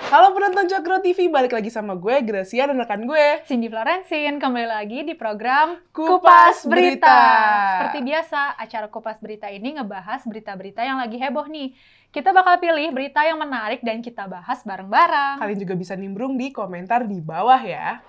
Halo penonton Cokro TV, balik lagi sama gue, Gracia, dan rekan gue, Cindy Florensin, kembali lagi di program Kupas Berita. Seperti biasa, acara Kupas Berita ini ngebahas berita-berita yang lagi heboh nih. Kita bakal pilih berita yang menarik dan kita bahas bareng-bareng. Kalian juga bisa nimbrung di komentar di bawah ya.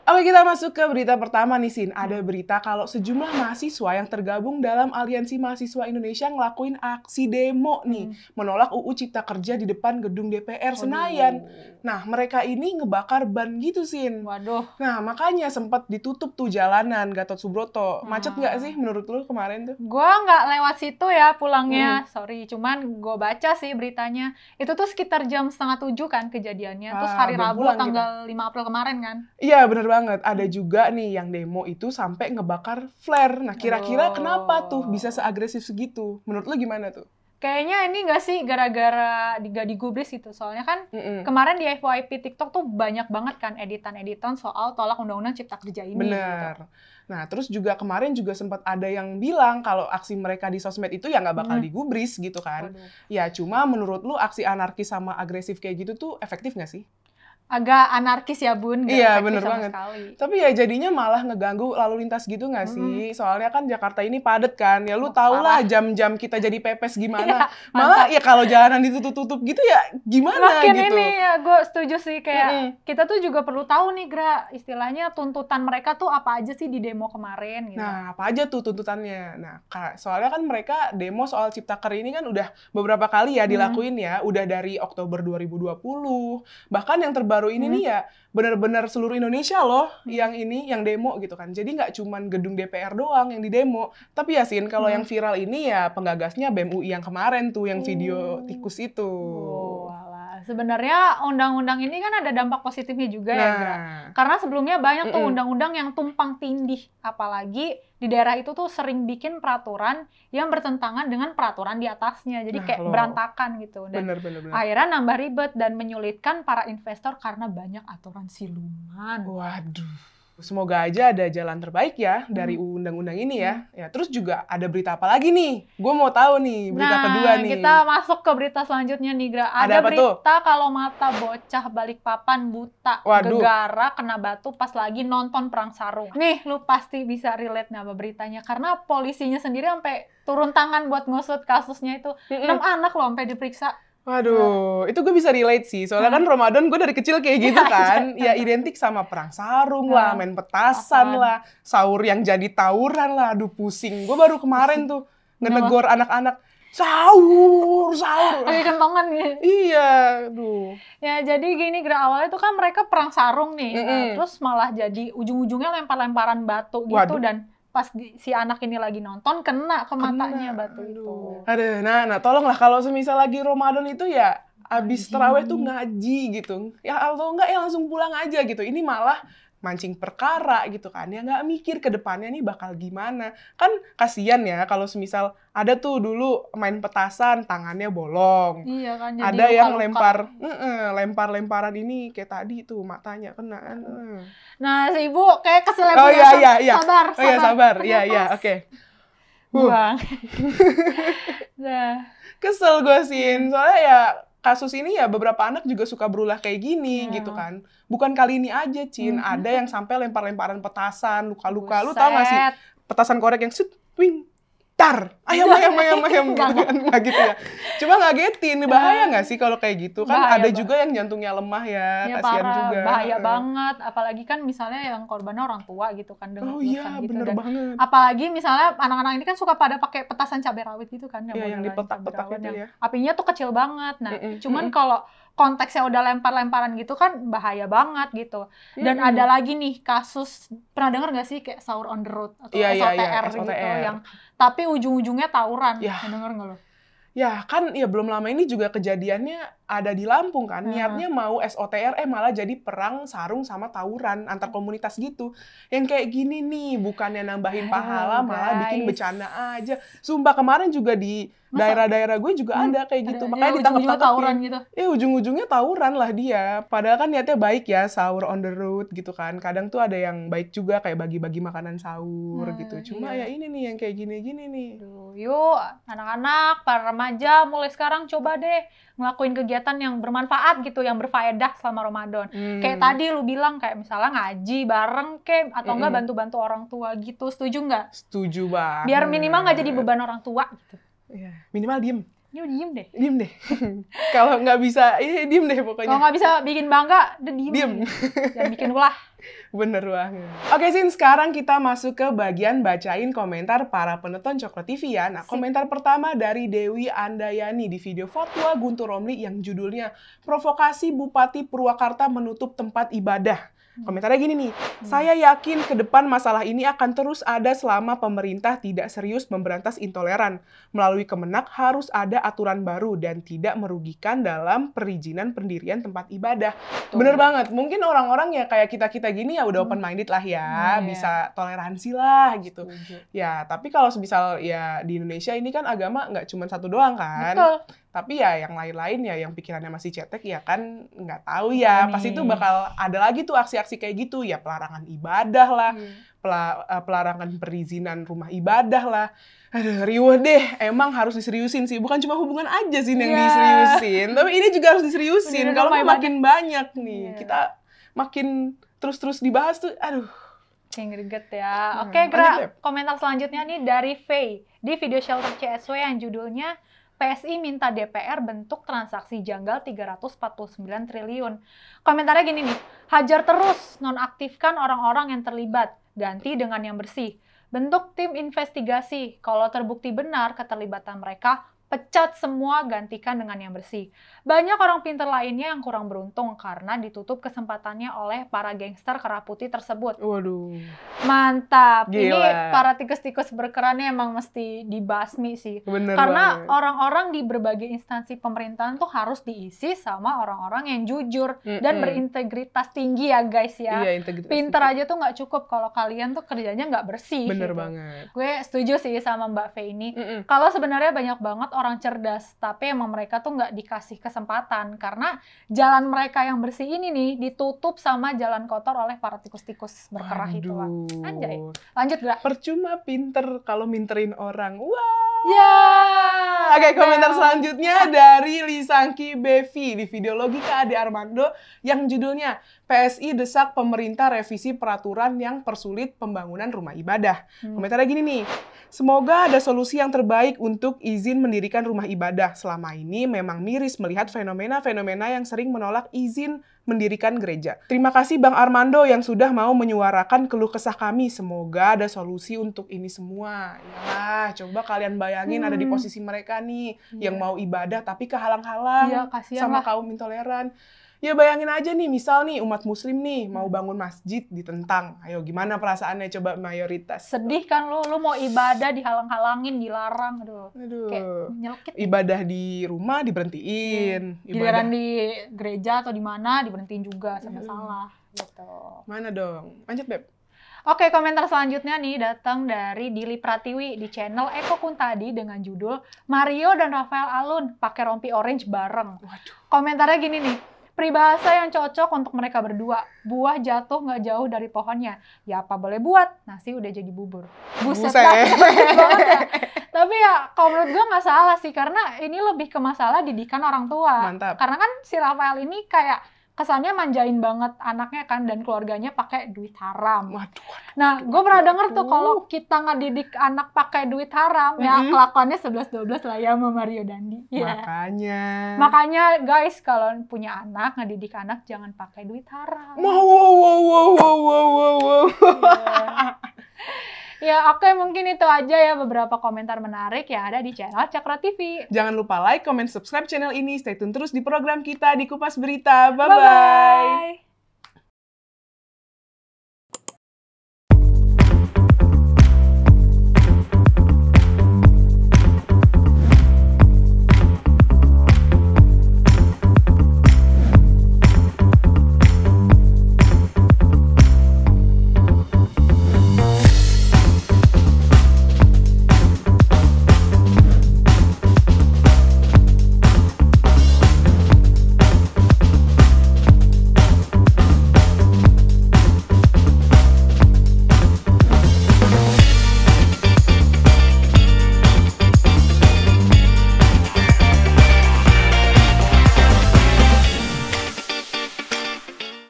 Oke, kita masuk ke berita pertama nih, Sin. Ada berita kalau sejumlah mahasiswa yang tergabung dalam Aliansi Mahasiswa Indonesia ngelakuin aksi demo nih, menolak UU Cipta Kerja di depan gedung DPR Senayan. Nah, mereka ini ngebakar ban gitu, Sin. Waduh. Nah, makanya sempat ditutup tuh jalanan Gatot Subroto. Macet nggak sih menurut lu kemarin tuh? Gua nggak lewat situ ya pulangnya, sorry. Cuman gue baca sih beritanya. Itu tuh sekitar jam 6:30 kan kejadiannya. Terus hari belum Rabu pulang tanggal 5 April kemarin kan. Iya, bener banget. Ada juga nih yang demo itu sampai ngebakar flare. Nah, kira-kira kenapa tuh bisa seagresif segitu? Menurut lu gimana tuh? Kayaknya ini nggak sih gara-gara gak digubris gitu. Soalnya kan kemarin di FYP TikTok tuh banyak banget kan editan-editan soal tolak Undang-Undang Cipta Kerja ini. Bener. Gitu. Nah, terus juga kemarin juga sempat ada yang bilang kalau aksi mereka di sosmed itu ya nggak bakal digubris gitu kan. Waduh. Ya, cuma menurut lu aksi anarkis sama agresif kayak gitu tuh efektif nggak sih? Agak anarkis ya Bun, gak Iya, efektif bener sama banget. sekali. Tapi ya jadinya malah ngeganggu lalu lintas gitu nggak sih? Soalnya kan Jakarta ini padet kan. Ya lu tau lah jam-jam kita jadi pepes gimana. Malah ya kalau jalanan ditutup-tutup gitu ya gimana Makin gitu. ini ya, gue setuju sih. Kayak kita tuh juga perlu tahu nih, Gra, istilahnya tuntutan mereka tuh apa aja sih di demo kemarin gitu. Nah, apa aja tuh tuntutannya? Nah, soalnya kan mereka demo soal Ciptaker ini kan udah beberapa kali ya dilakuin ya. Udah dari Oktober 2020. Bahkan yang terbaru ini nih ya benar-benar seluruh Indonesia loh yang demo gitu kan. Jadi nggak cuman gedung DPR doang yang didemo. Tapi Yasin, kalau yang viral ini ya penggagasnya BEM UI yang kemarin tuh, yang video tikus itu. Oh, alah. Sebenarnya undang-undang ini kan ada dampak positifnya juga ya, Gra. Karena sebelumnya banyak tuh undang-undang yang tumpang tindih. Apalagi di daerah itu tuh sering bikin peraturan yang bertentangan dengan peraturan di atasnya. Jadi kayak berantakan gitu. Dan Bener. akhirnya nambah ribet dan menyulitkan para investor karena banyak aturan siluman. Waduh. Semoga aja ada jalan terbaik ya dari undang-undang ini ya. Ya, terus juga ada berita apa lagi nih? Gue mau tahu nih berita kedua nih. Kita masuk ke berita selanjutnya nih, Gra. Ada berita kalau mata bocah Balikpapan buta. Waduh. Gegara kena batu pas lagi nonton perang sarung. Nih, lu pasti bisa relate nih sama beritanya. Karena polisinya sendiri sampai turun tangan buat ngusut kasusnya itu. 6 anak loh sampai diperiksa. Waduh, itu gue bisa relate sih. Soalnya kan Ramadan gue dari kecil kayak gitu kan. Ya identik sama perang sarung lah, main petasan lah, sahur yang jadi tawuran lah. Aduh pusing. Gue baru kemarin tuh ngenegor anak-anak. Sahur. Kayak kentongan gitu. Iya, aduh. Ya jadi gini, Gra, awalnya tuh kan mereka perang sarung nih. Terus malah jadi ujung-ujungnya lempar-lemparan batu gitu. Dan pas si anak ini lagi nonton, kena ke matanya batu itu. Aduh, nah tolonglah kalau semisal lagi Ramadan itu ya abis terawih tuh ngaji gitu. Ya atau enggak ya langsung pulang aja gitu. Ini malah mancing perkara gitu kan. Ya nggak mikir ke depannya nih bakal gimana. Kan kasian ya kalau semisal ada tuh dulu main petasan tangannya bolong. Iya kan, jadi ada yang lempar-lemparan ini kayak tadi tuh matanya kena. Nah, si ibu kayak kesel ya. Oh iya. Sabar. Iya, oke. Buang. Nah, kesel gue Sin. Soalnya ya kasus ini ya beberapa anak juga suka berulah kayak gini gitu kan. Bukan kali ini aja, Cin. Ada yang sampai lempar-lemparan petasan, luka-luka. Lu tau gak sih? Petasan korek yang swing, tar, ayam gitu kan, nggak gitu ya. Cuma ngagetin, bahaya nggak sih kalau kayak gitu? Kan bahaya, ada juga yang jantungnya lemah ya kasihan juga. Bahaya banget, apalagi kan misalnya yang korbannya orang tua gitu kan. Oh iya, gitu. Bener banget. Apalagi misalnya anak-anak ini kan suka pada pakai petasan cabai rawit gitu kan. Yang dipetak-petak itu ya. Apinya tuh kecil banget. Nah, cuman kalau konteksnya udah lempar-lemparan gitu kan bahaya banget gitu. Dan ada lagi nih kasus, pernah denger nggak sih kayak sahur on the road atau SOTR gitu yang tapi ujung-ujungnya tawuran. Denger nggak lo? Ya kan ya belum lama ini juga kejadiannya ada di Lampung kan. Niatnya mau SOTR malah jadi perang sarung sama tawuran antar komunitas gitu. Yang kayak gini nih bukannya nambahin pahala malah bikin bercanda aja. Sumpah kemarin juga di daerah-daerah gue juga ada kayak gitu. Makanya ditangkap-tangkapin. Tawuran gitu. Ujung-ujungnya tawuran lah dia. Padahal kan niatnya baik ya, sahur on the road gitu kan. Kadang tuh ada yang baik juga kayak bagi-bagi makanan sahur gitu. Cuma ya ini nih yang kayak gini-gini nih. Yuk, anak-anak, para remaja mulai sekarang coba deh ngelakuin kegiatan yang bermanfaat gitu, yang berfaedah selama Ramadan. Kayak tadi lu bilang kayak misalnya ngaji bareng atau enggak bantu-bantu orang tua gitu. Setuju nggak? Setuju banget. Biar minimal nggak jadi beban orang tua gitu. Iya, minimal diem. Diem deh. Diem deh. Kalau nggak bisa, diem deh pokoknya. Kalau nggak bisa bikin bangga, diem. Jangan bikin ulah. Bener banget. Oke, Sin, sekarang kita masuk ke bagian bacain komentar para penonton Coklat TV ya. Nah, komentar pertama dari Dewi Andayani di video Fatwa Guntur Romli yang judulnya Provokasi Bupati Purwakarta Menutup Tempat Ibadah. Komentarnya gini nih, saya yakin ke depan masalah ini akan terus ada selama pemerintah tidak serius memberantas intoleran. Melalui Kemenak harus ada aturan baru dan tidak merugikan dalam perizinan pendirian tempat ibadah. Bener banget, mungkin orang-orang ya kayak kita-kita gini ya udah open-minded lah ya, bisa toleransi lah gitu. Ya, tapi kalau misal ya di Indonesia ini kan agama nggak cuma satu doang kan. Betul. Tapi ya yang lain-lain ya yang pikirannya masih cetek ya kan nggak tahu ya. Pasti itu bakal ada lagi tuh aksi-aksi kayak gitu ya, pelarangan ibadah lah, pelarangan perizinan rumah ibadah lah. Aduh, riuh deh. Emang harus diseriusin sih. Bukan cuma hubungan aja sih yang diseriusin, tapi ini juga harus diseriusin. Kalau makin banyak nih, kita makin terus-terus dibahas tuh, aduh. Yang greget ya. Oke, Gra, komentar selanjutnya nih dari Faye di video shelter CSW yang judulnya PSI minta DPR bentuk transaksi janggal 349 triliun. Komentarnya gini nih, hajar terus, nonaktifkan orang-orang yang terlibat, ganti dengan yang bersih. Bentuk tim investigasi, kalau terbukti benar keterlibatan mereka, pecat semua, gantikan dengan yang bersih. Banyak orang pintar lainnya yang kurang beruntung karena ditutup kesempatannya oleh para gangster kerah putih tersebut. Waduh. Mantap. Gila. Ini para tikus-tikus berkerannya emang mesti dibasmi sih. Bener karena banget. orang-orang di berbagai instansi pemerintahan tuh harus diisi sama orang-orang yang jujur dan berintegritas tinggi ya guys ya. Iya, integritas. Pinter aja tuh nggak cukup kalau kalian tuh kerjanya nggak bersih. Bener gitu. banget. Gue setuju sih sama Mbak Faye ini. Kalau sebenarnya banyak banget orang cerdas, tapi emang mereka tuh nggak dikasih kesempatan karena jalan mereka yang bersih ini nih ditutup sama jalan kotor oleh para tikus-tikus berkerah itu lah. Anjay. Lanjut gak? Percuma pinter kalau minterin orang. Wah. Ya. Oke, komentar selanjutnya dari Lisangki Bevi di video Logika Ade Armando yang judulnya PSI desak pemerintah revisi peraturan yang persulit pembangunan rumah ibadah. Komentarnya gini nih, semoga ada solusi yang terbaik untuk izin mendirikan rumah ibadah. Selama ini memang miris melihat fenomena-fenomena yang sering menolak izin mendirikan gereja. Terima kasih Bang Armando yang sudah mau menyuarakan keluh kesah kami. Semoga ada solusi untuk ini semua. Yalah, coba kalian bayangin ada di posisi mereka nih yang mau ibadah tapi kehalang-halang sama kaum intoleran. Ya bayangin aja nih, misal nih umat muslim nih mau bangun masjid ditentang. Ayo gimana perasaannya coba mayoritas? Sedih kan lu mau ibadah dihalang-halangin, dilarang. Aduh. Kayak nyelkit. Ibadah di rumah diberhentiin. Giliran di gereja atau di mana diberhentiin juga sama salah gitu. Mana dong? Lanjut, Beb. Oke, komentar selanjutnya nih datang dari Dili Pratiwi di channel Eko Kuntadi dengan judul Mario dan Rafael Alun pakai rompi orange bareng. Waduh. Komentarnya gini nih. Peribahasa yang cocok untuk mereka berdua. Buah jatuh nggak jauh dari pohonnya. Ya apa boleh buat, nasi udah jadi bubur. Buset banget ya. Tapi ya kalau menurut gue nggak salah sih, karena ini lebih ke masalah didikan orang tua. Mantap. Karena kan si Rafael ini kayak kesannya manjain banget anaknya kan, dan keluarganya pakai duit haram. Nah, gue pernah denger tuh kalau kita ngedidik anak pakai duit haram, ya kelakuannya 11-12 lah ya sama Mario Dandi. Ya. Makanya guys, kalau punya anak, ngedidik anak jangan pakai duit haram. Wow. Ya oke, mungkin itu aja ya beberapa komentar menarik yang ada di channel Cakra TV. Jangan lupa like, comment, subscribe channel ini. Stay tune terus di program kita di Kupas Berita. Bye-bye.